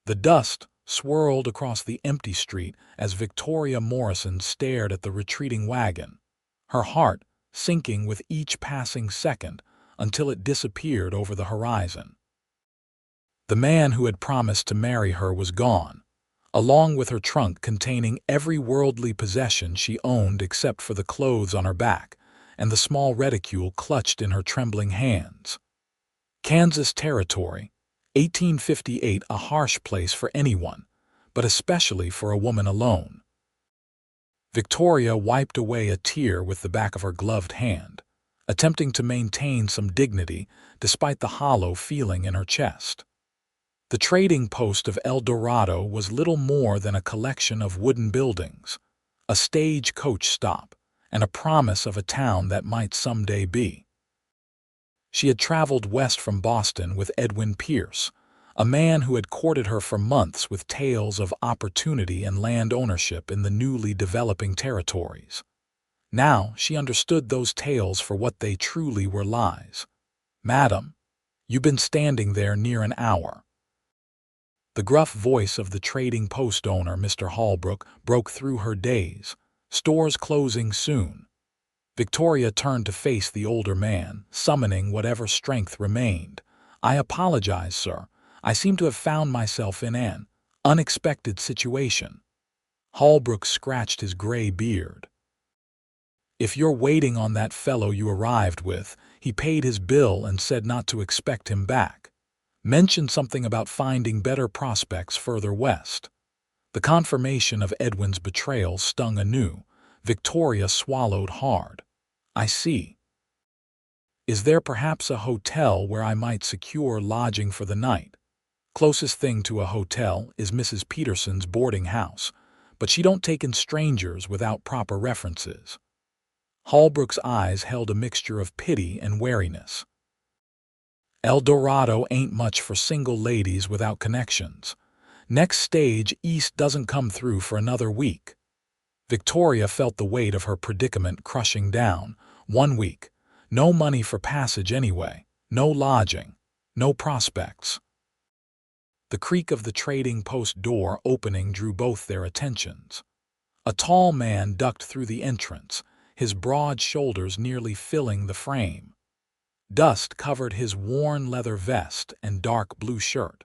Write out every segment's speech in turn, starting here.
The dust swirled across the empty street as Victoria Morrison stared at the retreating wagon, her heart sinking with each passing second until it disappeared over the horizon. The man who had promised to marry her was gone, along with her trunk containing every worldly possession she owned except for the clothes on her back and the small reticule clutched in her trembling hands. Kansas Territory, 1858, a harsh place for anyone, but especially for a woman alone. Victoria wiped away a tear with the back of her gloved hand, attempting to maintain some dignity despite the hollow feeling in her chest. The trading post of El Dorado was little more than a collection of wooden buildings, a stage-coach stop, and a promise of a town that might someday be. She had traveled west from Boston with Edwin Pierce, a man who had courted her for months with tales of opportunity and land ownership in the newly developing territories. Now she understood those tales for what they truly were: lies. "Madam, you've been standing there near an hour." The gruff voice of the trading post owner, Mr. Holbrook, broke through her daze. "Stores closing soon." Victoria turned to face the older man, summoning whatever strength remained. "I apologize, sir. I seem to have found myself in an unexpected situation." Holbrook scratched his gray beard. "If you're waiting on that fellow you arrived with, he paid his bill and said not to expect him back. Mentioned something about finding better prospects further west." The confirmation of Edwin's betrayal stung anew. Victoria swallowed hard. "I see. Is there perhaps a hotel where I might secure lodging for the night?" "Closest thing to a hotel is Mrs. Peterson's boarding house, but she don't take in strangers without proper references." Holbrook's eyes held a mixture of pity and wariness. "El Dorado ain't much for single ladies without connections. Next stage east doesn't come through for another week." Victoria felt the weight of her predicament crushing down. 1 week. No money for passage anyway. No lodging. No prospects. The creak of the trading post door opening drew both their attentions. A tall man ducked through the entrance, his broad shoulders nearly filling the frame. Dust covered his worn leather vest and dark blue shirt.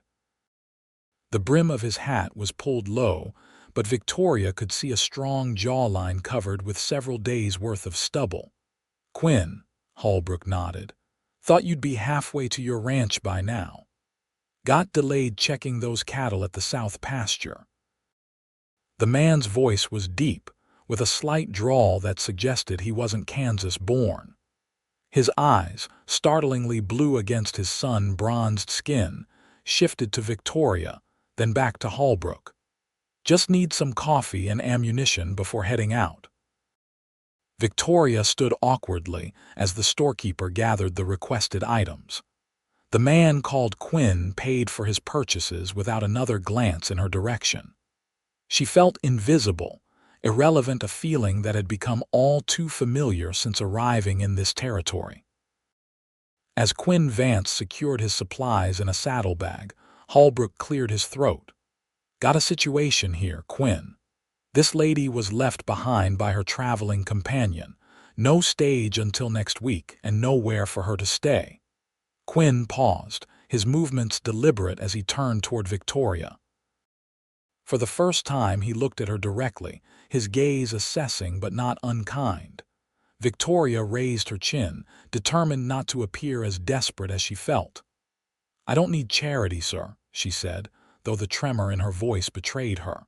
The brim of his hat was pulled low, but Victoria could see a strong jawline covered with several days' worth of stubble. "Quinn," Holbrook nodded. "Thought you'd be halfway to your ranch by now. Got delayed checking those cattle at the south pasture." The man's voice was deep, with a slight drawl that suggested he wasn't Kansas-born. His eyes, startlingly blue against his sun-bronzed skin, shifted to Victoria, then back to Holbrook. "Just need some coffee and ammunition before heading out." Victoria stood awkwardly as the storekeeper gathered the requested items. The man called Quinn paid for his purchases without another glance in her direction. She felt invisible, irrelevant, a feeling that had become all too familiar since arriving in this territory. As Quinn Vance secured his supplies in a saddlebag, Holbrook cleared his throat. "Got a situation here, Quinn. This lady was left behind by her traveling companion. No stage until next week and nowhere for her to stay." Quinn paused, his movements deliberate as he turned toward Victoria. For the first time he looked at her directly, his gaze assessing but not unkind. Victoria raised her chin, determined not to appear as desperate as she felt. "I don't need charity, sir," she said, though the tremor in her voice betrayed her.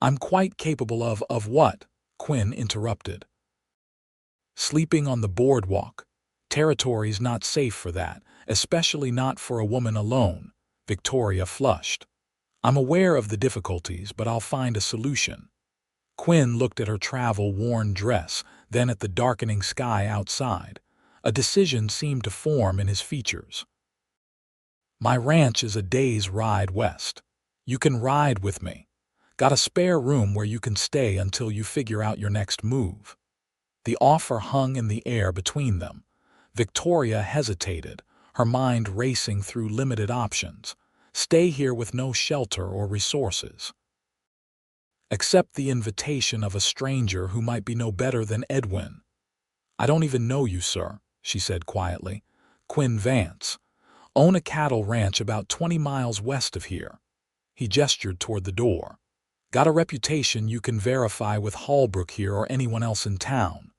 "I'm quite capable of what?" Quinn interrupted. "Sleeping on the boardwalk. Territory's not safe for that, especially not for a woman alone." Victoria flushed. "I'm aware of the difficulties, but I'll find a solution." Quinn looked at her travel-worn dress, then at the darkening sky outside. A decision seemed to form in his features. "My ranch is a day's ride west. You can ride with me. Got a spare room where you can stay until you figure out your next move." The offer hung in the air between them. Victoria hesitated, her mind racing through limited options. Stay here with no shelter or resources. Accept the invitation of a stranger who might be no better than Edwin. I don't even know you, sir, she said quietly. Quinn Vance. Own a cattle ranch about 20 miles west of here. He gestured toward the door. Got a reputation you can verify with Holbrook here or anyone else in town.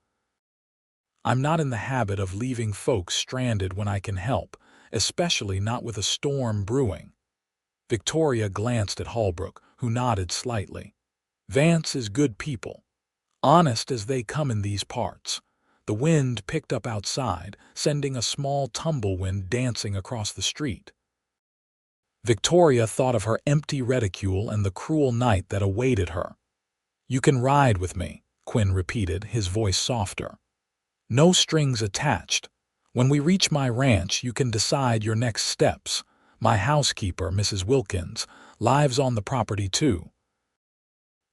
I'm not in the habit of leaving folks stranded when I can help, especially not with a storm brewing. Victoria glanced at Holbrook, who nodded slightly. Vance is good people, honest as they come in these parts. The wind picked up outside, sending a small tumblewind dancing across the street. Victoria thought of her empty reticule and the cruel night that awaited her. You can ride with me, Quinn repeated, his voice softer. No strings attached. When we reach my ranch, you can decide your next steps. My housekeeper, Mrs. Wilkins, lives on the property too.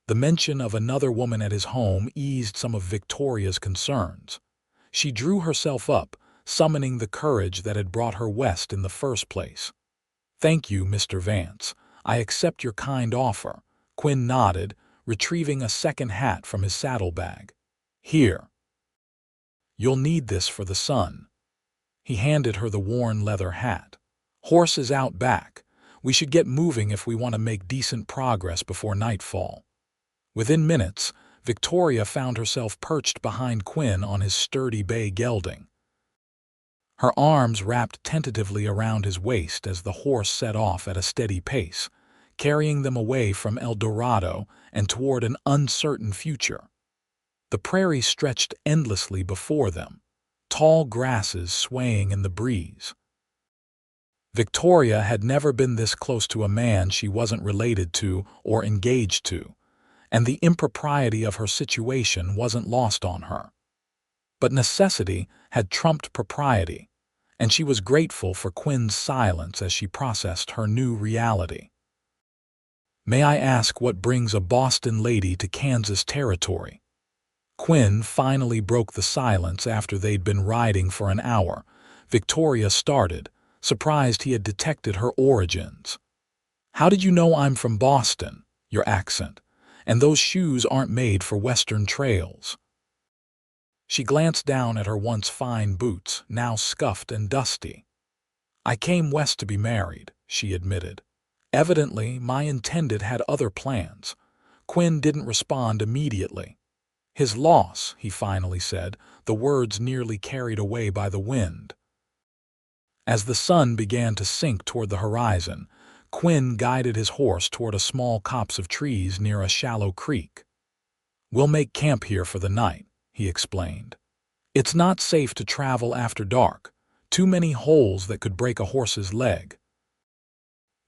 The mention of another woman at his home eased some of Victoria's concerns. She drew herself up, summoning the courage that had brought her west in the first place. Thank you, Mr. Vance. I accept your kind offer. Quinn nodded, retrieving a second hat from his saddlebag. Here. You'll need this for the sun. He handed her the worn leather hat. Horses out back. We should get moving if we want to make decent progress before nightfall. Within minutes, Victoria found herself perched behind Quinn on his sturdy bay gelding. Her arms wrapped tentatively around his waist as the horse set off at a steady pace, carrying them away from El Dorado and toward an uncertain future. The prairie stretched endlessly before them, tall grasses swaying in the breeze. Victoria had never been this close to a man she wasn't related to or engaged to, and the impropriety of her situation wasn't lost on her. But necessity had trumped propriety, and she was grateful for Quinn's silence as she processed her new reality. May I ask what brings a Boston lady to Kansas territory? Quinn finally broke the silence after they'd been riding for an hour. Victoria started, surprised he had detected her origins. How did you know I'm from Boston? Your accent. And those shoes aren't made for Western trails. She glanced down at her once fine boots, now scuffed and dusty. I came west to be married, she admitted. Evidently, my intended had other plans. Quinn didn't respond immediately. His loss, he finally said, the words nearly carried away by the wind. As the sun began to sink toward the horizon, Quinn guided his horse toward a small copse of trees near a shallow creek. We'll make camp here for the night, he explained. It's not safe to travel after dark. Too many holes that could break a horse's leg.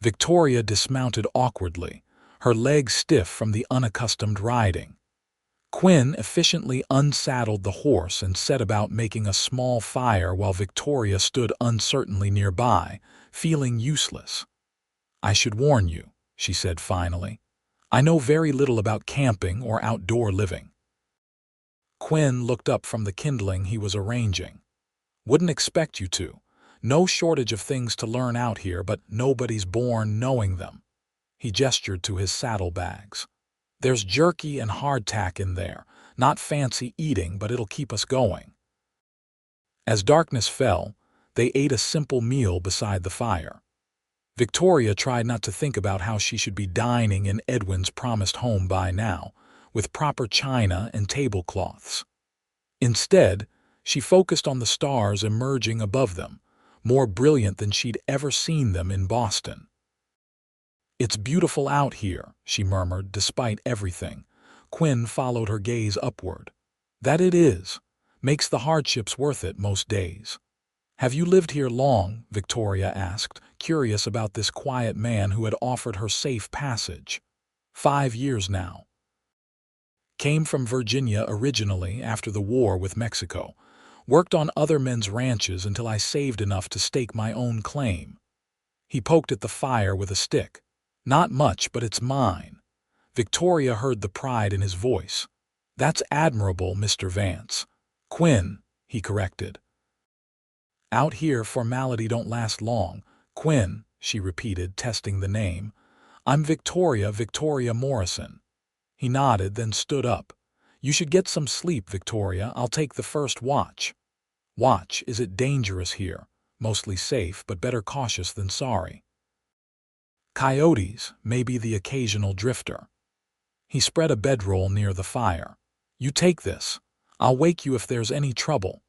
Victoria dismounted awkwardly, her legs stiff from the unaccustomed riding. Quinn efficiently unsaddled the horse and set about making a small fire while Victoria stood uncertainly nearby, feeling useless. I should warn you, she said finally. I know very little about camping or outdoor living. Quinn looked up from the kindling he was arranging. Wouldn't expect you to. No shortage of things to learn out here, but nobody's born knowing them. He gestured to his saddlebags. There's jerky and hardtack in there. Not fancy eating, but it'll keep us going. As darkness fell, they ate a simple meal beside the fire. Victoria tried not to think about how she should be dining in Edwin's promised home by now, with proper china and tablecloths. Instead, she focused on the stars emerging above them, more brilliant than she'd ever seen them in Boston. It's beautiful out here, she murmured, despite everything. Quinn followed her gaze upward. That it is. Makes the hardships worth it most days. Have you lived here long? Victoria asked, curious about this quiet man who had offered her safe passage. 5 years now. Came from Virginia originally after the war with Mexico. Worked on other men's ranches until I saved enough to stake my own claim. He poked at the fire with a stick. Not much, but it's mine. Victoria heard the pride in his voice. That's admirable, Mr. Vance. Quinn, he corrected. Out here, formality don't last long. Quinn, she repeated, testing the name. "I'm Victoria Morrison." He nodded, then stood up. "You should get some sleep, Victoria. I'll take the first watch." "Watch? Is it dangerous here?" "Mostly safe, but better cautious than sorry." "Coyotes, maybe the occasional drifter." He spread a bedroll near the fire. "You take this. I'll wake you if there's any trouble."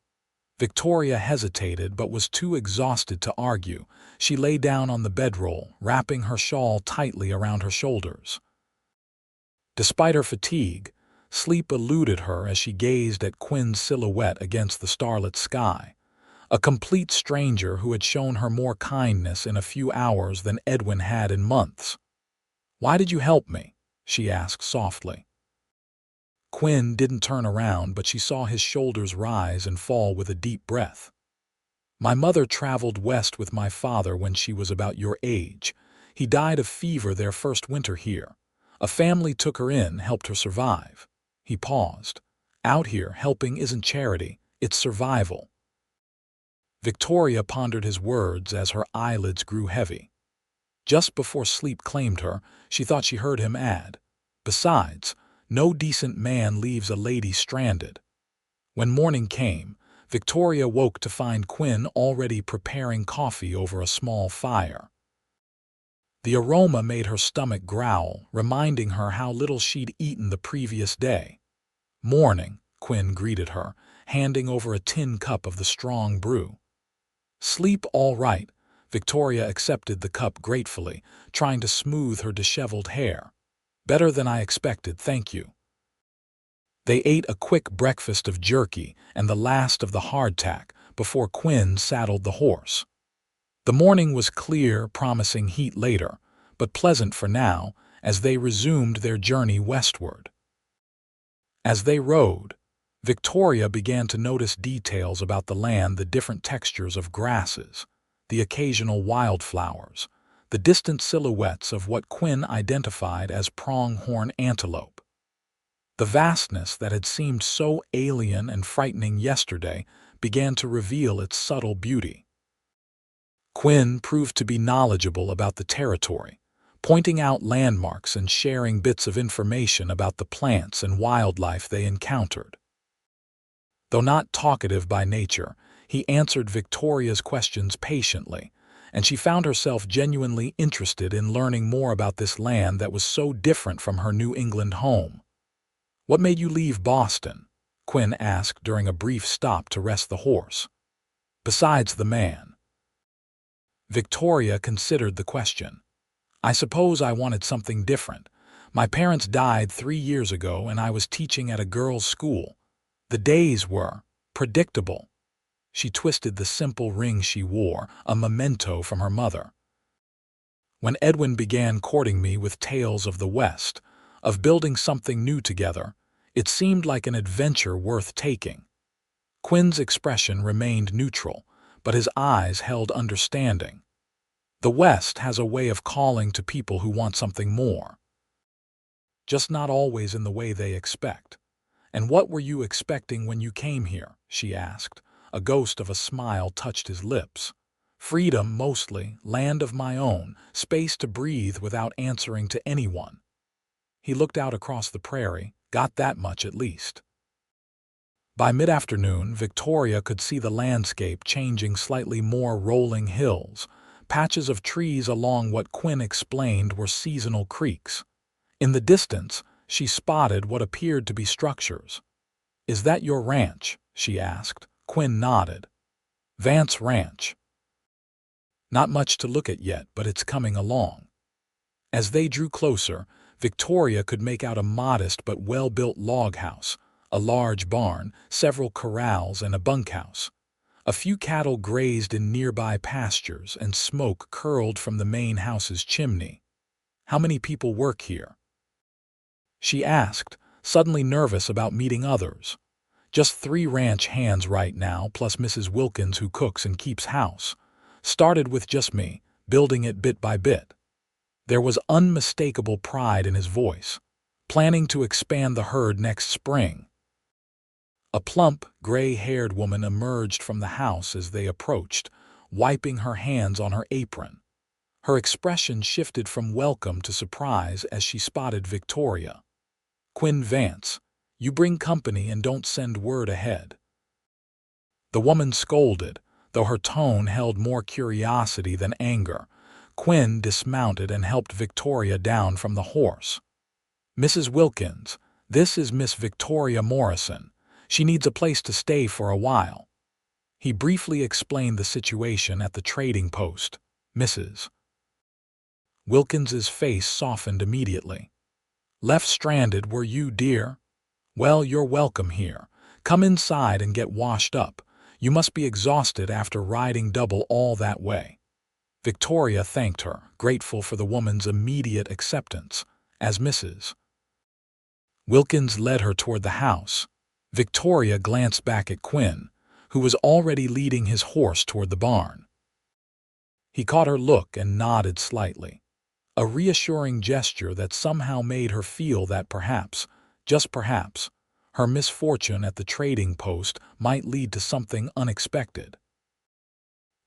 Victoria hesitated but was too exhausted to argue. She lay down on the bedroll, wrapping her shawl tightly around her shoulders. Despite her fatigue, sleep eluded her as she gazed at Quinn's silhouette against the starlit sky, a complete stranger who had shown her more kindness in a few hours than Edwin had in months. "Why did you help me?" she asked softly. Quinn didn't turn around, but she saw his shoulders rise and fall with a deep breath. "My mother traveled west with my father when she was about your age. He died of fever their first winter here. A family took her in, helped her survive." He paused. "Out here, helping isn't charity, it's survival." Victoria pondered his words as her eyelids grew heavy. Just before sleep claimed her, she thought she heard him add, "Besides, no decent man leaves a lady stranded." When morning came, Victoria woke to find Quinn already preparing coffee over a small fire. The aroma made her stomach growl, reminding her how little she'd eaten the previous day. "Morning," Quinn greeted her, handing over a tin cup of the strong brew. "Sleep all right." Victoria accepted the cup gratefully, trying to smooth her disheveled hair. "Better than I expected, thank you." They ate a quick breakfast of jerky and the last of the hardtack before Quinn saddled the horse. The morning was clear, promising heat later, but pleasant for now as they resumed their journey westward. As they rode, Victoria began to notice details about the land: the different textures of grasses, the occasional wildflowers, the distant silhouettes of what Quinn identified as pronghorn antelope. The vastness that had seemed so alien and frightening yesterday began to reveal its subtle beauty. Quinn proved to be knowledgeable about the territory, pointing out landmarks and sharing bits of information about the plants and wildlife they encountered. Though not talkative by nature, he answered Victoria's questions patiently, and she found herself genuinely interested in learning more about this land that was so different from her New England home. "What made you leave Boston?" Quinn asked during a brief stop to rest the horse. "Besides the man." Victoria considered the question. "I suppose I wanted something different. My parents died 3 years ago and I was teaching at a girls' school. The days were predictable." She twisted the simple ring she wore, a memento from her mother. "When Edwin began courting me with tales of the West, of building something new together, it seemed like an adventure worth taking." Quinn's expression remained neutral, but his eyes held understanding. "The West has a way of calling to people who want something more. Just not always in the way they expect." "And what were you expecting when you came here?" she asked. A ghost of a smile touched his lips. "Freedom, mostly, land of my own, space to breathe without answering to anyone." He looked out across the prairie, got that much at least. By mid-afternoon, Victoria could see the landscape changing: slightly more rolling hills, patches of trees along what Quinn explained were seasonal creeks. In the distance, she spotted what appeared to be structures. "Is that your ranch?" she asked. Quinn nodded. "Vance Ranch. Not much to look at yet, but it's coming along." As they drew closer, Victoria could make out a modest but well-built log house, a large barn, several corrals, and a bunkhouse. A few cattle grazed in nearby pastures, and smoke curled from the main house's chimney. "How many people work here?" she asked, suddenly nervous about meeting others. "Just 3 ranch hands right now, plus Mrs. Wilkins who cooks and keeps house. Started with just me, building it bit by bit." There was unmistakable pride in his voice. "Planning to expand the herd next spring." A plump, gray-haired woman emerged from the house as they approached, wiping her hands on her apron. Her expression shifted from welcome to surprise as she spotted Victoria. "Quinn Vance, you bring company and don't send word ahead." The woman scolded, though her tone held more curiosity than anger. Quinn dismounted and helped Victoria down from the horse. "Mrs. Wilkins, this is Miss Victoria Morrison. She needs a place to stay for a while." He briefly explained the situation at the trading post. Mrs. Wilkins's face softened immediately. "Left stranded, were you, dear? Well, you're welcome here. Come inside and get washed up. You must be exhausted after riding double all that way." Victoria thanked her, grateful for the woman's immediate acceptance. As Mrs. Wilkins led her toward the house, Victoria glanced back at Quinn, who was already leading his horse toward the barn. He caught her look and nodded slightly, a reassuring gesture that somehow made her feel that perhaps, just perhaps, her misfortune at the trading post might lead to something unexpected.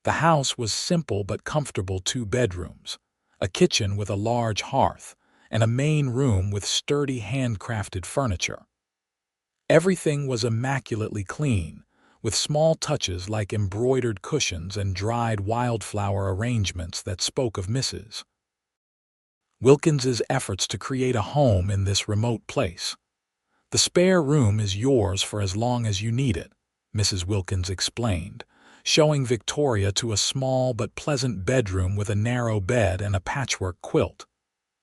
The house was simple but comfortable: 2 bedrooms, a kitchen with a large hearth, and a main room with sturdy handcrafted furniture. Everything was immaculately clean, with small touches like embroidered cushions and dried wildflower arrangements that spoke of Mrs. Wilkins's efforts to create a home in this remote place. "The spare room is yours for as long as you need it," Mrs. Wilkins explained, showing Victoria to a small but pleasant bedroom with a narrow bed and a patchwork quilt.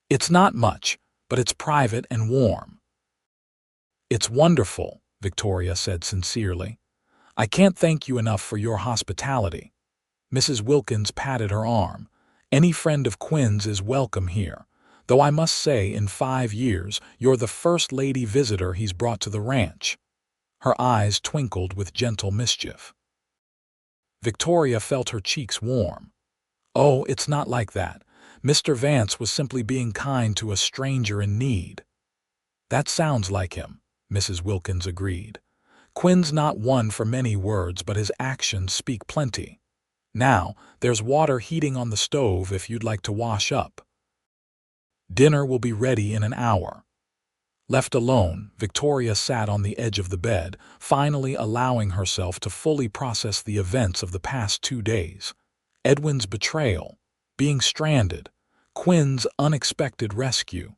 "It's not much, but it's private and warm." "It's wonderful," Victoria said sincerely. "I can't thank you enough for your hospitality." Mrs. Wilkins patted her arm. "Any friend of Quinn's is welcome here, though I must say in 5 years you're the first lady visitor he's brought to the ranch." Her eyes twinkled with gentle mischief. Victoria felt her cheeks warm. "Oh, it's not like that. Mr. Vance was simply being kind to a stranger in need." "That sounds like him," Mrs. Wilkins agreed. "Quinn's not one for many words, but his actions speak plenty. Now, there's water heating on the stove if you'd like to wash up. Dinner will be ready in an hour." Left alone, Victoria sat on the edge of the bed, finally allowing herself to fully process the events of the past 2 days. Edwin's betrayal, being stranded, Quinn's unexpected rescue.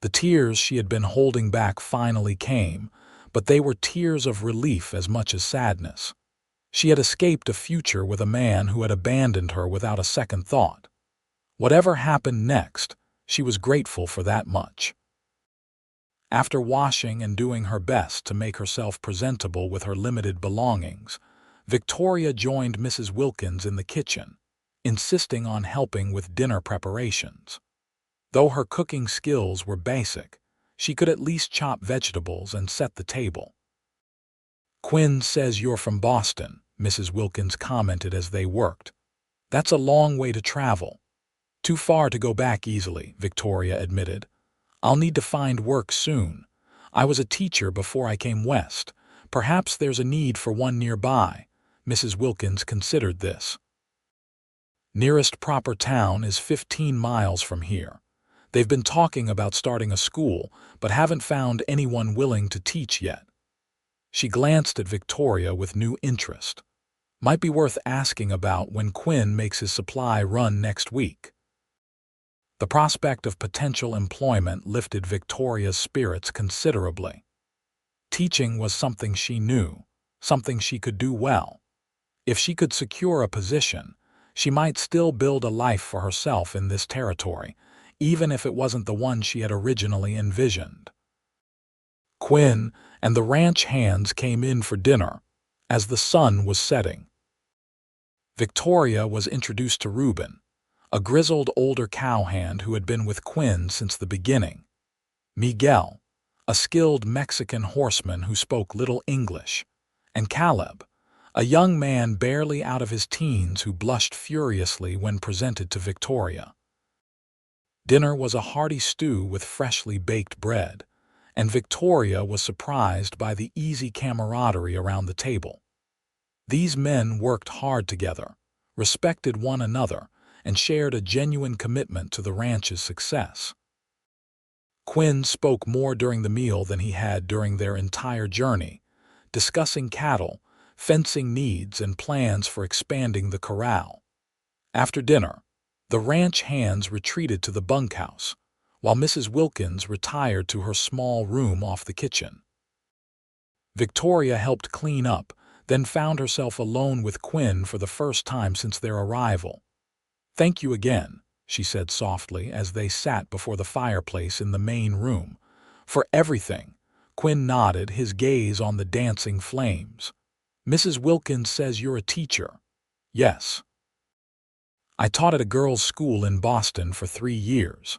The tears she had been holding back finally came, but they were tears of relief as much as sadness. She had escaped a future with a man who had abandoned her without a second thought. Whatever happened next, she was grateful for that much. After washing and doing her best to make herself presentable with her limited belongings, Victoria joined Mrs. Wilkins in the kitchen, insisting on helping with dinner preparations. Though her cooking skills were basic, she could at least chop vegetables and set the table. "Quinn says you're from Boston," Mrs. Wilkins commented as they worked. "That's a long way to travel." "Too far to go back easily," Victoria admitted. "I'll need to find work soon. I was a teacher before I came west. Perhaps there's a need for one nearby." Mrs. Wilkins considered this. "Nearest proper town is 15 miles from here. They've been talking about starting a school, but haven't found anyone willing to teach yet." She glanced at Victoria with new interest. "Might be worth asking about when Quinn makes his supply run next week." The prospect of potential employment lifted Victoria's spirits considerably. Teaching was something she knew, something she could do well. If she could secure a position, she might still build a life for herself in this territory, even if it wasn't the one she had originally envisioned. Quinn and the ranch hands came in for dinner as the sun was setting. Victoria was introduced to Reuben, a grizzled older cowhand who had been with Quinn since the beginning. Miguel, a skilled Mexican horseman who spoke little English, and Caleb, a young man barely out of his teens who blushed furiously when presented to Victoria. Dinner was a hearty stew with freshly baked bread, and Victoria was surprised by the easy camaraderie around the table. These men worked hard together, respected one another, and shared a genuine commitment to the ranch's success. Quinn spoke more during the meal than he had during their entire journey, discussing cattle, fencing needs, and plans for expanding the corral. After dinner, the ranch hands retreated to the bunkhouse, while Mrs. Wilkins retired to her small room off the kitchen. Victoria helped clean up, then found herself alone with Quinn for the first time since their arrival. "Thank you again," she said softly as they sat before the fireplace in the main room. "For everything." Quinn nodded, his gaze on the dancing flames. "Mrs. Wilkins says you're a teacher." "Yes. I taught at a girls' school in Boston for 3 years.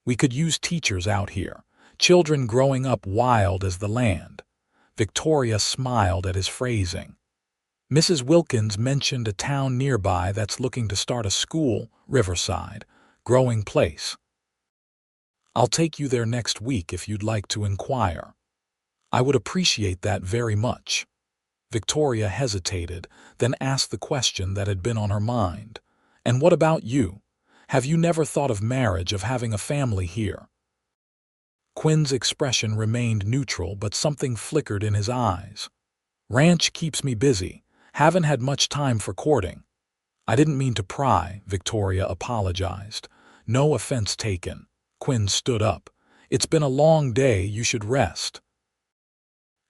We could use teachers out here, children growing up wild as the land." Victoria smiled at his phrasing. "Mrs. Wilkins mentioned a town nearby that's looking to start a school, Riverside, Growing Place. I'll take you there next week if you'd like to inquire." "I would appreciate that very much." Victoria hesitated, then asked the question that had been on her mind. "And what about you? Have you never thought of marriage, of having a family here?" Quinn's expression remained neutral, but something flickered in his eyes. "Ranch keeps me busy. Haven't had much time for courting." "I didn't mean to pry," Victoria apologized. "No offense taken." Quinn stood up. "It's been a long day, you should rest."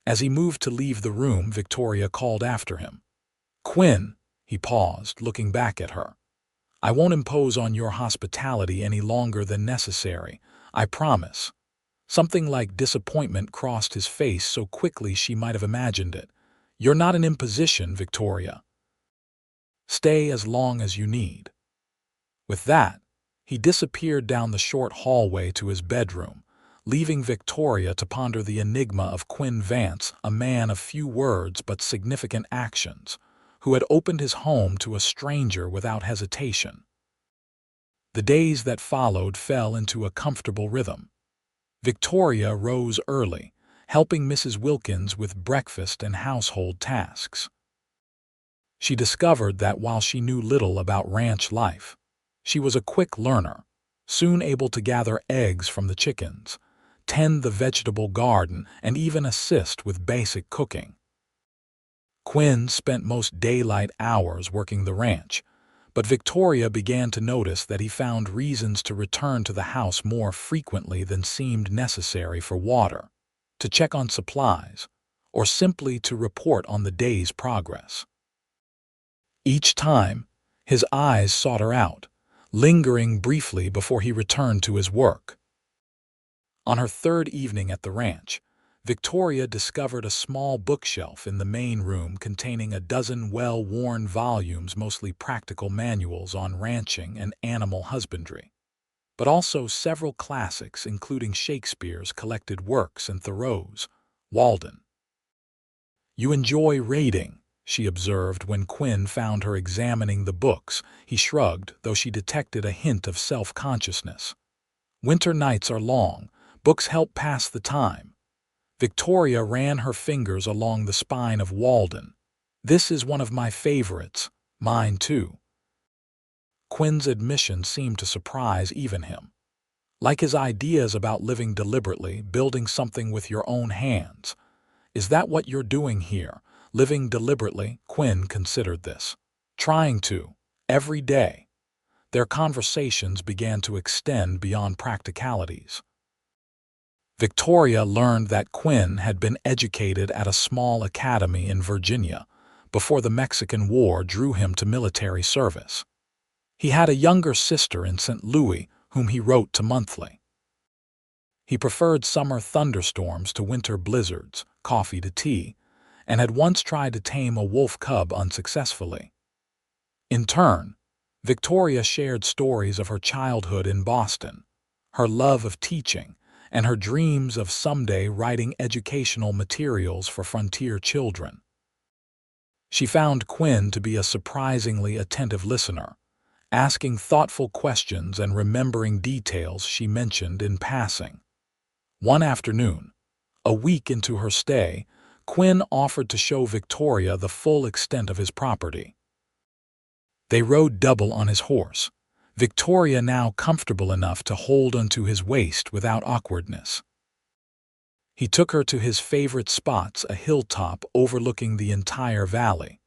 As he moved to leave the room, Victoria called after him. "Quinn," he paused, looking back at her. "I won't impose on your hospitality any longer than necessary, I promise." Something like disappointment crossed his face so quickly she might have imagined it. "You're not an imposition, Victoria. Stay as long as you need." With that, he disappeared down the short hallway to his bedroom, leaving Victoria to ponder the enigma of Quinn Vance, a man of few words but significant actions, who had opened his home to a stranger without hesitation. The days that followed fell into a comfortable rhythm. Victoria rose early, helping Mrs. Wilkins with breakfast and household tasks. She discovered that while she knew little about ranch life, she was a quick learner, soon able to gather eggs from the chickens, tend the vegetable garden, and even assist with basic cooking. Quinn spent most daylight hours working the ranch, but Victoria began to notice that he found reasons to return to the house more frequently than seemed necessary for water, to check on supplies, or simply to report on the day's progress. Each time, his eyes sought her out, lingering briefly before he returned to his work. On her third evening at the ranch, Victoria discovered a small bookshelf in the main room containing a dozen well-worn volumes, mostly practical manuals on ranching and animal husbandry, but also several classics including Shakespeare's collected works and Thoreau's Walden. "You enjoy reading," she observed when Quinn found her examining the books. He shrugged, though she detected a hint of self-consciousness. "Winter nights are long. Books help pass the time." Victoria ran her fingers along the spine of Walden. "This is one of my favorites. Mine too." Quinn's admission seemed to surprise even him. Like his ideas about living deliberately, building something with your own hands. "Is that what you're doing here? Living deliberately?" Quinn considered this. "Trying to. Every day." Their conversations began to extend beyond practicalities. Victoria learned that Quinn had been educated at a small academy in Virginia before the Mexican War drew him to military service. He had a younger sister in St. Louis whom he wrote to monthly. He preferred summer thunderstorms to winter blizzards, coffee to tea, and had once tried to tame a wolf cub unsuccessfully. In turn, Victoria shared stories of her childhood in Boston, her love of teaching, and her dreams of someday writing educational materials for frontier children. She found Quinn to be a surprisingly attentive listener, asking thoughtful questions and remembering details she mentioned in passing. One afternoon, a week into her stay, Quinn offered to show Victoria the full extent of his property. They rode double on his horse, Victoria now comfortable enough to hold onto his waist without awkwardness. He took her to his favorite spots, a hilltop overlooking the entire valley,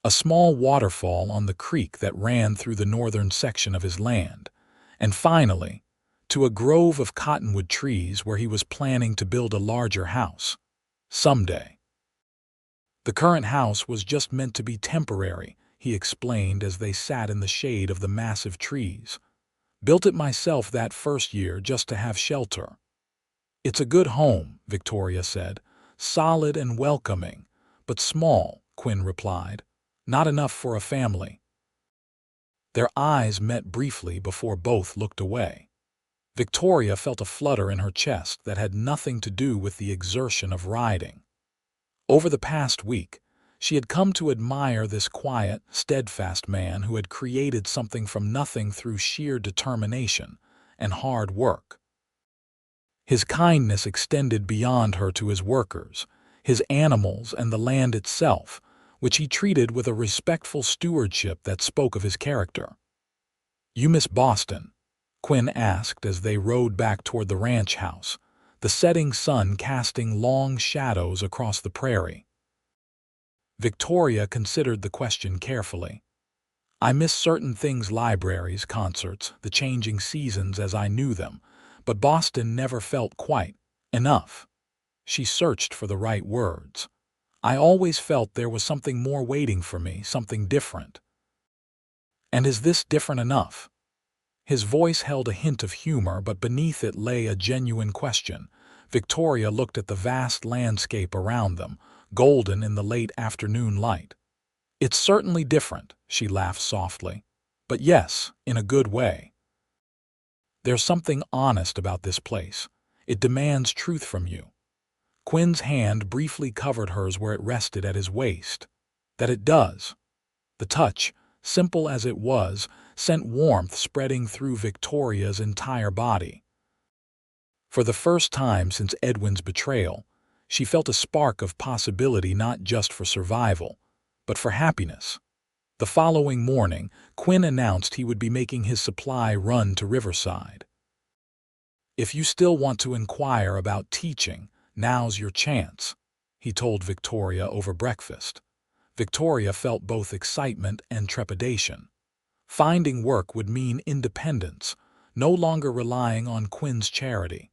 a small waterfall on the creek that ran through the northern section of his land, and finally, to a grove of cottonwood trees where he was planning to build a larger house. Someday. The current house was just meant to be temporary, he explained as they sat in the shade of the massive trees. Built it myself that first year just to have shelter. It's a good home, Victoria said. Solid and welcoming, but small, Quinn replied. Not enough for a family. Their eyes met briefly before both looked away. Victoria felt a flutter in her chest that had nothing to do with the exertion of riding. Over the past week, she had come to admire this quiet, steadfast man who had created something from nothing through sheer determination and hard work. His kindness extended beyond her to his workers, his animals, and the land itself, which he treated with a respectful stewardship that spoke of his character. "You miss Boston?" Quinn asked as they rode back toward the ranch house, the setting sun casting long shadows across the prairie. Victoria considered the question carefully. "I miss certain things, libraries, concerts, the changing seasons as I knew them, but Boston never felt quite enough." She searched for the right words. "I always felt there was something more waiting for me, something different." "And is this different enough?" His voice held a hint of humor, but beneath it lay a genuine question. Victoria looked at the vast landscape around them, golden in the late afternoon light. "It's certainly different," she laughed softly. "But yes, in a good way. There's something honest about this place. It demands truth from you." Quinn's hand briefly covered hers where it rested at his waist. "That it does." The touch, simple as it was, sent warmth spreading through Victoria's entire body. For the first time since Edwin's betrayal, she felt a spark of possibility not just for survival, but for happiness. The following morning, Quinn announced he would be making his supply run to Riverside. "If you still want to inquire about teaching, now's your chance," he told Victoria over breakfast. Victoria felt both excitement and trepidation. Finding work would mean independence, no longer relying on Quinn's charity.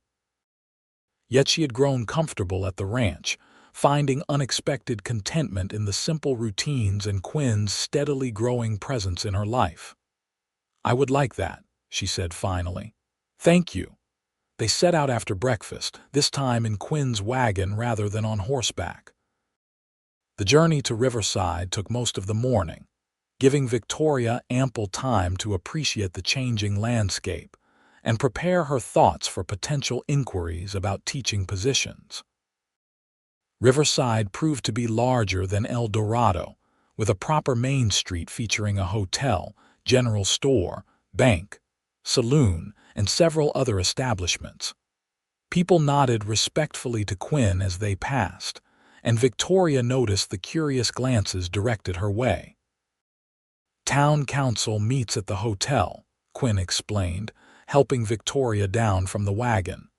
Yet she had grown comfortable at the ranch, finding unexpected contentment in the simple routines and Quinn's steadily growing presence in her life. "I would like that," she said finally. "Thank you." They set out after breakfast, this time in Quinn's wagon rather than on horseback. The journey to Riverside took most of the morning, giving Victoria ample time to appreciate the changing landscape and prepare her thoughts for potential inquiries about teaching positions. Riverside proved to be larger than El Dorado, with a proper main street featuring a hotel, general store, bank, saloon, and several other establishments. People nodded respectfully to Quinn as they passed, and Victoria noticed the curious glances directed her way. "Town council meets at the hotel," Quinn explained, helping Victoria down from the wagon.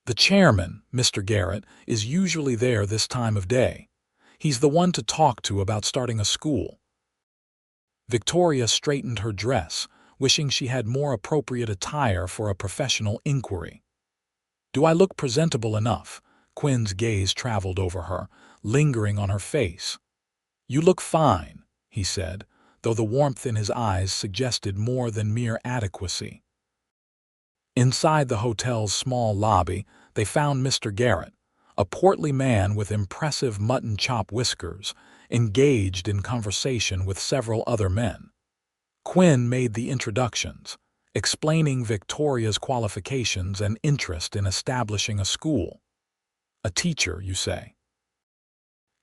"The chairman, Mr. Garrett, is usually there this time of day. He's the one to talk to about starting a school." Victoria straightened her dress, wishing she had more appropriate attire for a professional inquiry. "Do I look presentable enough?" Quinn's gaze traveled over her, lingering on her face. "You look fine," he said, though the warmth in his eyes suggested more than mere adequacy. Inside the hotel's small lobby, they found Mr. Garrett, a portly man with impressive mutton chop whiskers, engaged in conversation with several other men. Quinn made the introductions, explaining Victoria's qualifications and interest in establishing a school. "A teacher, you say?"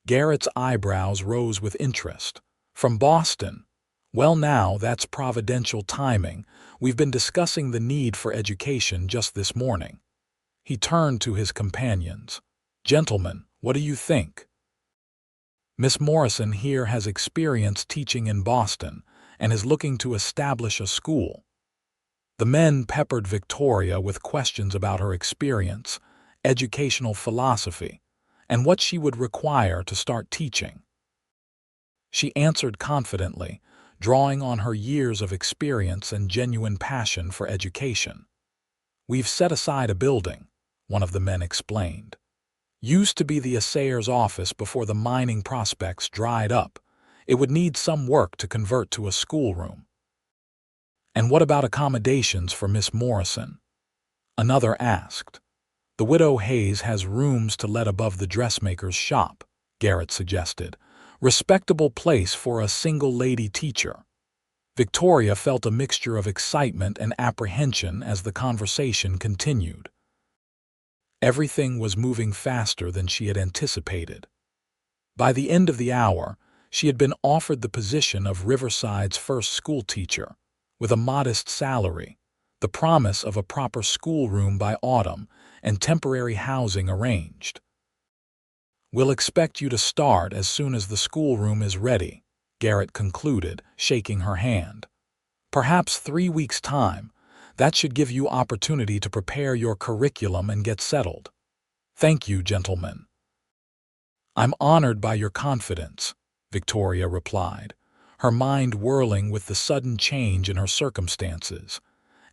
Garrett's eyebrows rose with interest. "From Boston? Well now, that's providential timing. We've been discussing the need for education just this morning." He turned to his companions. "Gentlemen, what do you think? Miss Morrison here has experience teaching in Boston and is looking to establish a school. The men peppered Victoria with questions about her experience, educational philosophy, and what she would require to start teaching. She answered confidently, drawing on her years of experience and genuine passion for education. "We've set aside a building," one of the men explained. "Used to be the assayer's office before the mining prospects dried up. It would need some work to convert to a schoolroom." "And what about accommodations for Miss Morrison?" another asked. "The widow Hayes has rooms to let above the dressmaker's shop," Garrett suggested. "Respectable place for a single lady teacher." Victoria felt a mixture of excitement and apprehension as the conversation continued. Everything was moving faster than she had anticipated. By the end of the hour, she had been offered the position of Riverside's first school teacher, with a modest salary, the promise of a proper schoolroom by autumn, and temporary housing arranged. "We'll expect you to start as soon as the schoolroom is ready," Garrett concluded, shaking her hand. "Perhaps 3 weeks' time. That should give you opportunity to prepare your curriculum and get settled." "Thank you, gentlemen." "I'm honored by your confidence," Victoria replied, her mind whirling with the sudden change in her circumstances.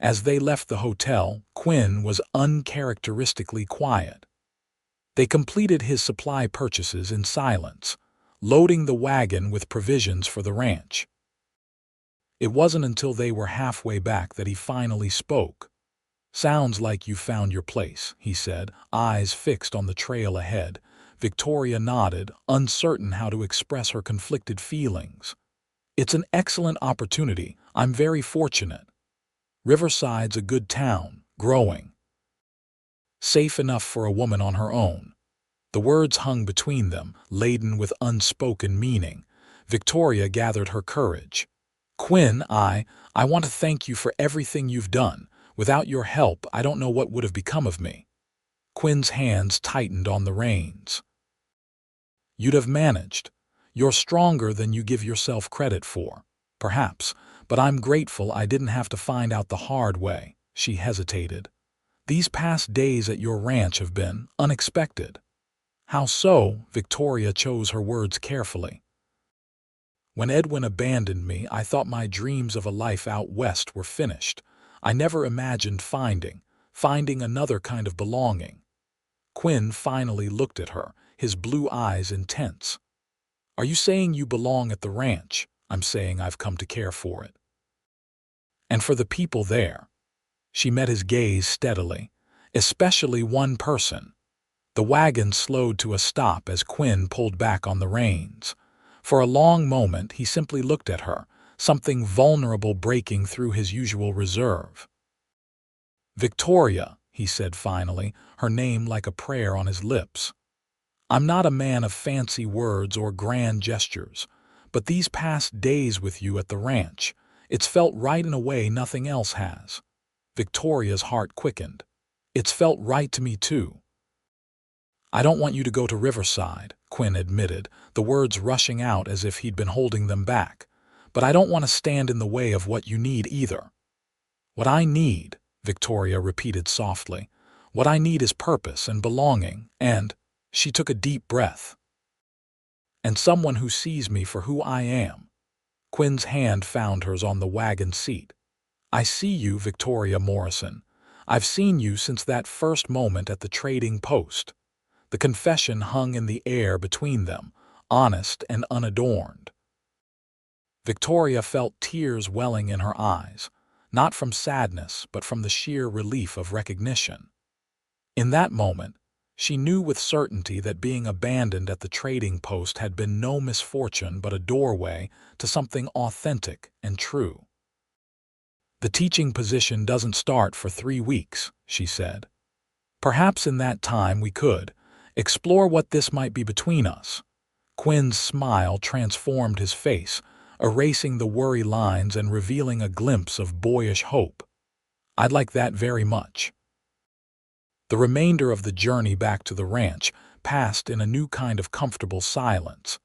As they left the hotel, Quinn was uncharacteristically quiet. They completed his supply purchases in silence, loading the wagon with provisions for the ranch. It wasn't until they were halfway back that he finally spoke. "Sounds like you found your place," he said, eyes fixed on the trail ahead. Victoria nodded, uncertain how to express her conflicted feelings. "It's an excellent opportunity. I'm very fortunate. Riverside's a good town, growing. Safe enough for a woman on her own." The words hung between them, laden with unspoken meaning. Victoria gathered her courage. "Quinn, I want to thank you for everything you've done. Without your help, I don't know what would have become of me." Quinn's hands tightened on the reins. "You'd have managed. You're stronger than you give yourself credit for, perhaps, but I'm grateful I didn't have to find out the hard way." She hesitated. "These past days at your ranch have been unexpected." "How so?" Victoria chose her words carefully. "When Edwin abandoned me, I thought my dreams of a life out west were finished. I never imagined finding another kind of belonging." Quinn finally looked at her, his blue eyes intense. "Are you saying you belong at the ranch?" "I'm saying I've come to care for it. And for the people there." She met his gaze steadily. "Especially one person." The wagon slowed to a stop as Quinn pulled back on the reins. For a long moment he simply looked at her, something vulnerable breaking through his usual reserve. "Victoria," he said finally, her name like a prayer on his lips. "I'm not a man of fancy words or grand gestures, but these past days with you at the ranch, it's felt right in a way nothing else has." Victoria's heart quickened. "It's felt right to me too." "I don't want you to go to Riverside," Quinn admitted, the words rushing out as if he'd been holding them back. "But I don't want to stand in the way of what you need either." "What I need," Victoria repeated softly, "what I need is purpose and belonging, and—" She took a deep breath. "And someone who sees me for who I am." Quinn's hand found hers on the wagon seat. "I see you, Victoria Morrison. I've seen you since that first moment at the trading post." The confession hung in the air between them, honest and unadorned. Victoria felt tears welling in her eyes, not from sadness but from the sheer relief of recognition. In that moment, she knew with certainty that being abandoned at the trading post had been no misfortune but a doorway to something authentic and true. "The teaching position doesn't start for 3 weeks," she said. "Perhaps in that time we could explore what this might be between us." Quinn's smile transformed his face, erasing the worry lines and revealing a glimpse of boyish hope. "I'd like that very much." The remainder of the journey back to the ranch passed in a new kind of comfortable silence,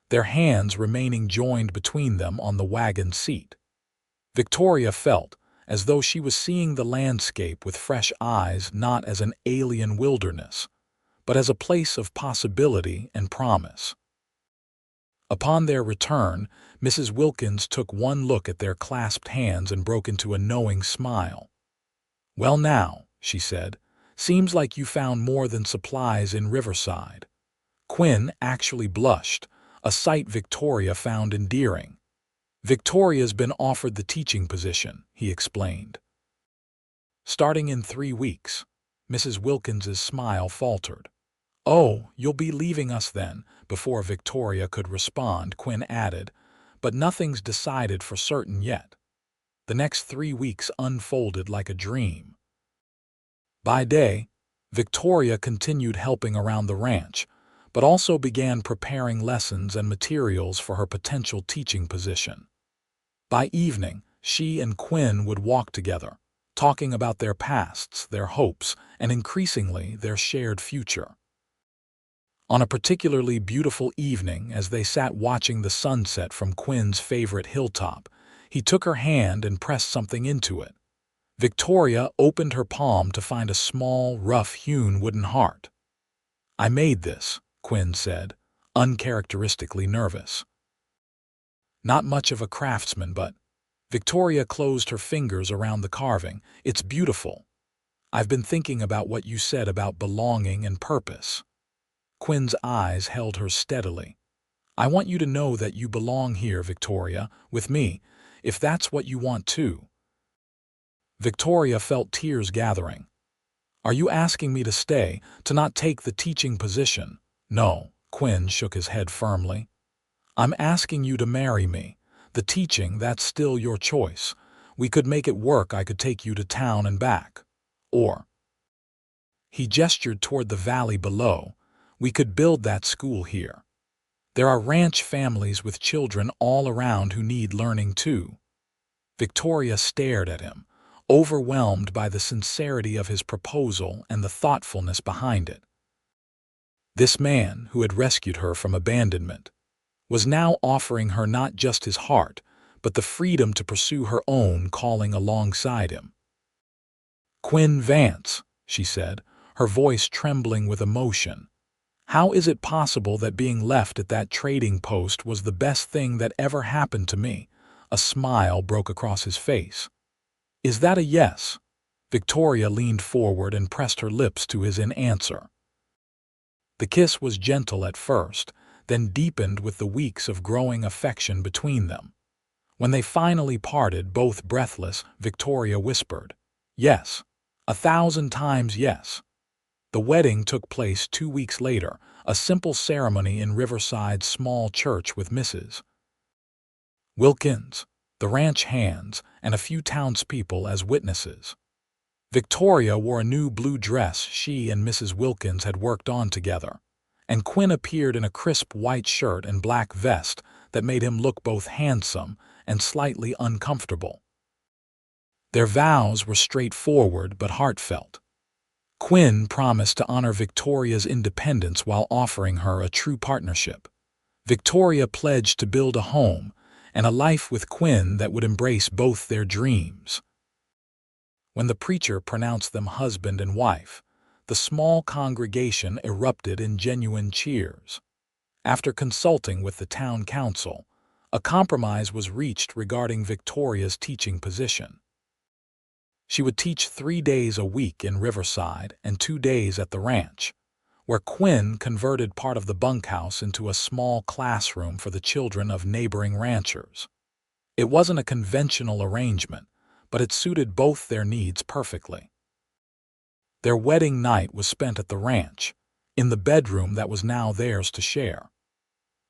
their hands remaining joined between them on the wagon seat. Victoria felt, as though she was seeing the landscape with fresh eyes, not as an alien wilderness, but as a place of possibility and promise. Upon their return, Mrs. Wilkins took one look at their clasped hands and broke into a knowing smile. "Well now," she said, "seems like you found more than supplies in Riverside." Quinn actually blushed, a sight Victoria found endearing. "Victoria's been offered the teaching position," he explained. "Starting in 3 weeks." Mrs. Wilkins's smile faltered. "Oh, you'll be leaving us then," before Victoria could respond, Quinn added, "but nothing's decided for certain yet." The next 3 weeks unfolded like a dream. By day, Victoria continued helping around the ranch, but also began preparing lessons and materials for her potential teaching position. By evening, she and Quinn would walk together, talking about their pasts, their hopes, and increasingly their shared future. On a particularly beautiful evening, as they sat watching the sunset from Quinn's favorite hilltop, he took her hand and pressed something into it. Victoria opened her palm to find a small, rough-hewn wooden heart. "I made this," Quinn said, uncharacteristically nervous. "Not much of a craftsman, but—" Victoria closed her fingers around the carving. "It's beautiful. I've been thinking about what you said about belonging and purpose." Quinn's eyes held her steadily. "I want you to know that you belong here, Victoria, with me, if that's what you want too." Victoria felt tears gathering. "Are you asking me to stay, to not take the teaching position?" "No," Quinn shook his head firmly. "I'm asking you to marry me. The teaching, that's still your choice. We could make it work. I could take you to town and back. Or—" he gestured toward the valley below, "we could build that school here. There are ranch families with children all around who need learning too." Victoria stared at him, overwhelmed by the sincerity of his proposal and the thoughtfulness behind it. This man, who had rescued her from abandonment, was now offering her not just his heart, but the freedom to pursue her own calling alongside him. "Quinn Vance," she said, her voice trembling with emotion. "How is it possible that being left at that trading post was the best thing that ever happened to me?" A smile broke across his face. "Is that a yes?" Victoria leaned forward and pressed her lips to his in answer. The kiss was gentle at first, then deepened with the weeks of growing affection between them. When they finally parted, both breathless, Victoria whispered, "Yes, 1,000 times yes." The wedding took place 2 weeks later, a simple ceremony in Riverside's small church with Mrs. Wilkins, the ranch hands, and a few townspeople as witnesses. Victoria wore a new blue dress she and Mrs. Wilkins had worked on together, and Quinn appeared in a crisp white shirt and black vest that made him look both handsome and slightly uncomfortable. Their vows were straightforward but heartfelt. Quinn promised to honor Victoria's independence while offering her a true partnership. Victoria pledged to build a home and a life with Quinn that would embrace both their dreams. When the preacher pronounced them husband and wife, the small congregation erupted in genuine cheers. After consulting with the town council, a compromise was reached regarding Victoria's teaching position. She would teach 3 days a week in Riverside and 2 days at the ranch, where Quinn converted part of the bunkhouse into a small classroom for the children of neighboring ranchers. It wasn't a conventional arrangement, but it suited both their needs perfectly. Their wedding night was spent at the ranch, in the bedroom that was now theirs to share.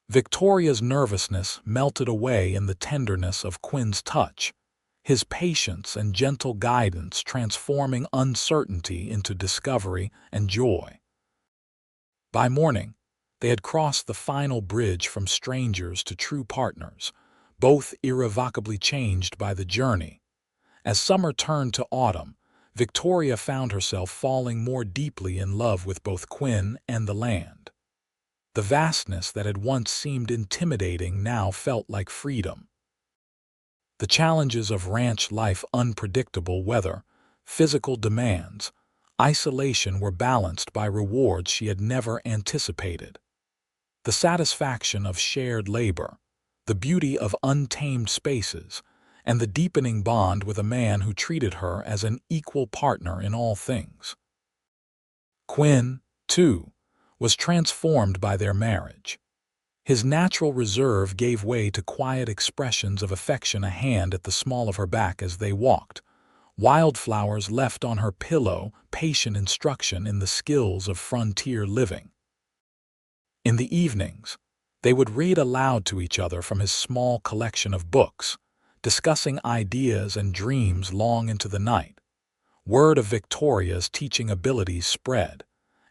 Victoria's nervousness melted away in the tenderness of Quinn's touch, his patience and gentle guidance transforming uncertainty into discovery and joy. By morning, they had crossed the final bridge from strangers to true partners, both irrevocably changed by the journey. As summer turned to autumn, Victoria found herself falling more deeply in love with both Quinn and the land. The vastness that had once seemed intimidating now felt like freedom. The challenges of ranch life, unpredictable weather, physical demands, isolation were balanced by rewards she had never anticipated. The satisfaction of shared labor, the beauty of untamed spaces, and the deepening bond with a man who treated her as an equal partner in all things. Quinn, too, was transformed by their marriage. His natural reserve gave way to quiet expressions of affection, a hand at the small of her back as they walked, wildflowers left on her pillow, patient instruction in the skills of frontier living. In the evenings, they would read aloud to each other from his small collection of books, discussing ideas and dreams long into the night. Word of Victoria's teaching abilities spread,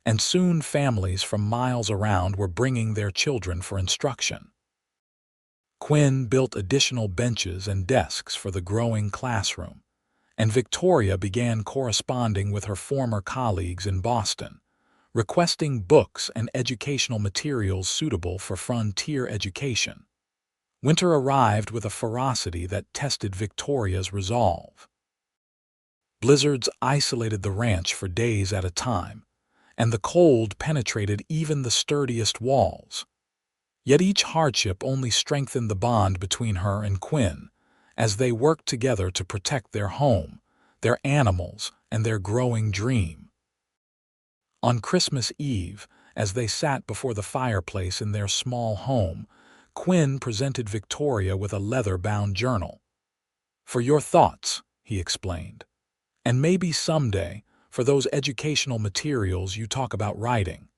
and soon families from miles around were bringing their children for instruction. Quinn built additional benches and desks for the growing classroom, and Victoria began corresponding with her former colleagues in Boston, requesting books and educational materials suitable for frontier education. Winter arrived with a ferocity that tested Victoria's resolve. Blizzards isolated the ranch for days at a time, and the cold penetrated even the sturdiest walls. Yet each hardship only strengthened the bond between her and Quinn, as they worked together to protect their home, their animals, and their growing dream. On Christmas Eve, as they sat before the fireplace in their small home, Quinn presented Victoria with a leather-bound journal. "For your thoughts," he explained, "and maybe someday, for those educational materials you talk about writing."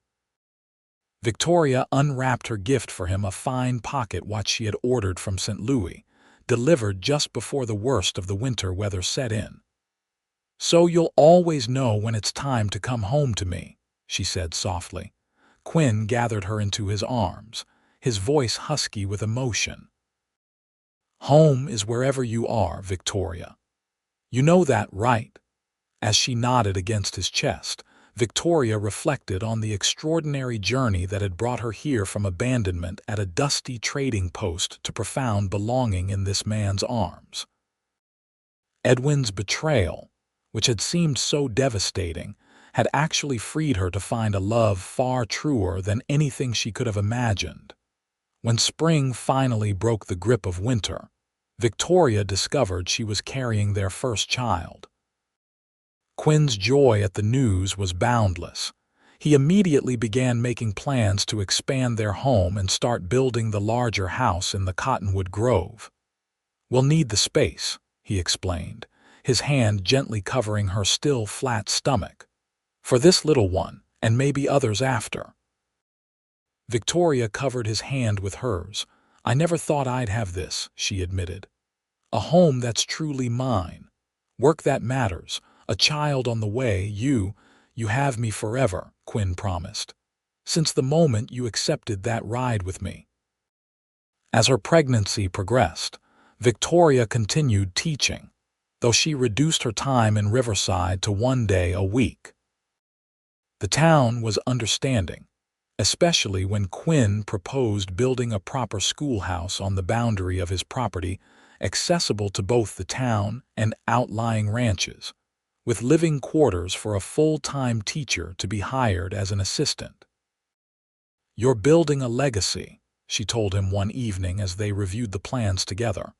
Victoria unwrapped her gift for him, a fine pocket watch she had ordered from St. Louis, delivered just before the worst of the winter weather set in. "So you'll always know when it's time to come home to me," she said softly. Quinn gathered her into his arms, his voice husky with emotion. "Home is wherever you are, Victoria. You know that, right?" As she nodded against his chest, Victoria reflected on the extraordinary journey that had brought her here, from abandonment at a dusty trading post to profound belonging in this man's arms. Edwin's betrayal, which had seemed so devastating, had actually freed her to find a love far truer than anything she could have imagined. When spring finally broke the grip of winter, Victoria discovered she was carrying their first child. Quinn's joy at the news was boundless. He immediately began making plans to expand their home and start building the larger house in the Cottonwood Grove. "We'll need the space," he explained, his hand gently covering her still flat stomach. "For this little one, and maybe others after." Victoria covered his hand with hers. "I never thought I'd have this," she admitted. "A home that's truly mine. Work that matters. A child on the way. You have me forever," Quinn promised, "since the moment you accepted that ride with me." As her pregnancy progressed, Victoria continued teaching, though she reduced her time in Riverside to 1 day a week. The town was understanding, especially when Quinn proposed building a proper schoolhouse on the boundary of his property, accessible to both the town and outlying ranches, with living quarters for a full-time teacher to be hired as an assistant. "You're building a legacy," she told him one evening as they reviewed the plans together.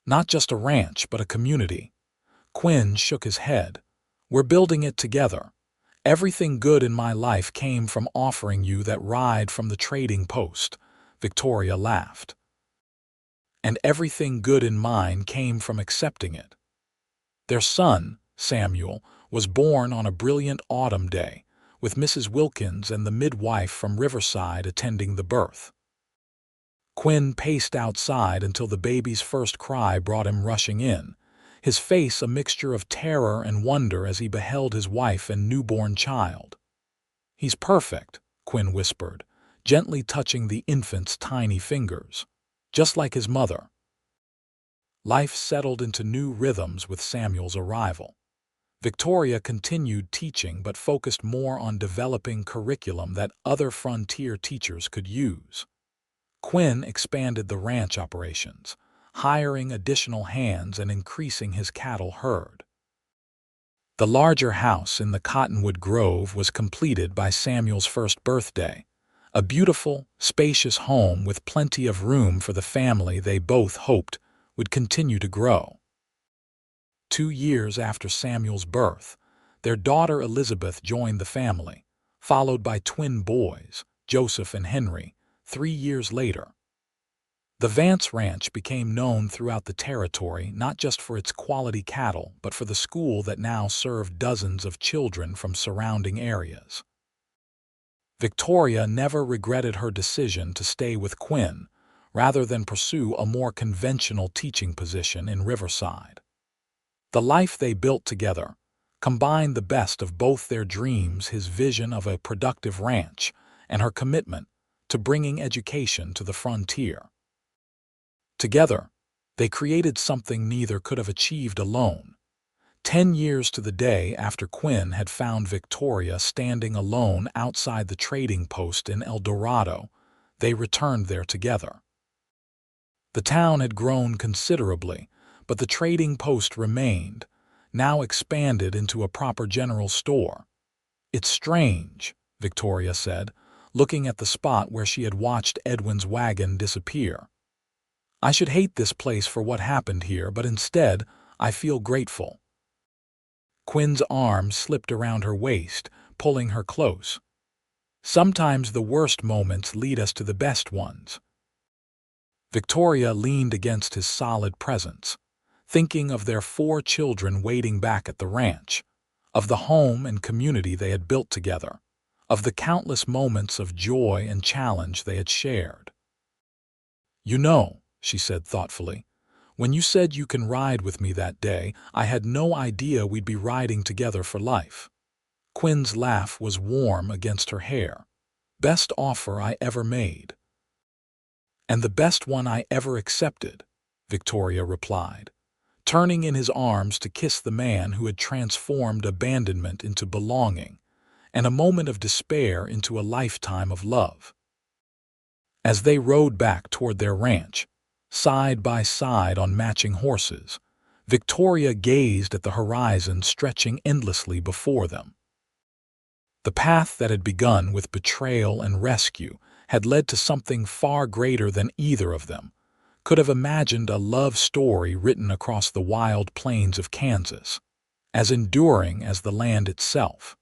"Not just a ranch, but a community." Quinn shook his head. "We're building it together. Everything good in my life came from offering you that ride from the trading post," Victoria laughed. "And everything good in mine came from accepting it." Their son, Samuel, was born on a brilliant autumn day, with Mrs. Wilkins and the midwife from Riverside attending the birth. Quinn paced outside until the baby's first cry brought him rushing in, his face a mixture of terror and wonder as he beheld his wife and newborn child. "He's perfect," Quinn whispered, gently touching the infant's tiny fingers, "just like his mother." Life settled into new rhythms with Samuel's arrival. Victoria continued teaching but focused more on developing curriculum that other frontier teachers could use. Quinn expanded the ranch operations, hiring additional hands and increasing his cattle herd. The larger house in the Cottonwood Grove was completed by Samuel's first birthday, a beautiful, spacious home with plenty of room for the family they both hoped would continue to grow. 2 years after Samuel's birth, their daughter Elizabeth joined the family, followed by twin boys, Joseph and Henry, 3 years later. The Vance Ranch became known throughout the territory not just for its quality cattle, but for the school that now served dozens of children from surrounding areas. Victoria never regretted her decision to stay with Quinn, rather than pursue a more conventional teaching position in Riverside. The life they built together combined the best of both their dreams, his vision of a productive ranch and her commitment to bringing education to the frontier. Together, they created something neither could have achieved alone. 10 years to the day after Quinn had found Victoria standing alone outside the trading post in El Dorado, they returned there together. The town had grown considerably, but the trading post remained, now expanded into a proper general store. "It's strange," Victoria said, looking at the spot where she had watched Edwin's wagon disappear. "I should hate this place for what happened here, but instead, I feel grateful." Quinn's arm slipped around her waist, pulling her close. "Sometimes the worst moments lead us to the best ones." Victoria leaned against his solid presence, thinking of their 4 children waiting back at the ranch, of the home and community they had built together, of the countless moments of joy and challenge they had shared. "You know," she said thoughtfully, "when you said you can ride with me that day, I had no idea we'd be riding together for life." Quinn's laugh was warm against her hair. "Best offer I ever made." "And the best one I ever accepted," Victoria replied, turning in his arms to kiss the man who had transformed abandonment into belonging, and a moment of despair into a lifetime of love. As they rode back toward their ranch, side by side on matching horses, Victoria gazed at the horizon stretching endlessly before them. The path that had begun with betrayal and rescue had led to something far greater than either of them could have imagined, a love story written across the wild plains of Kansas, as enduring as the land itself.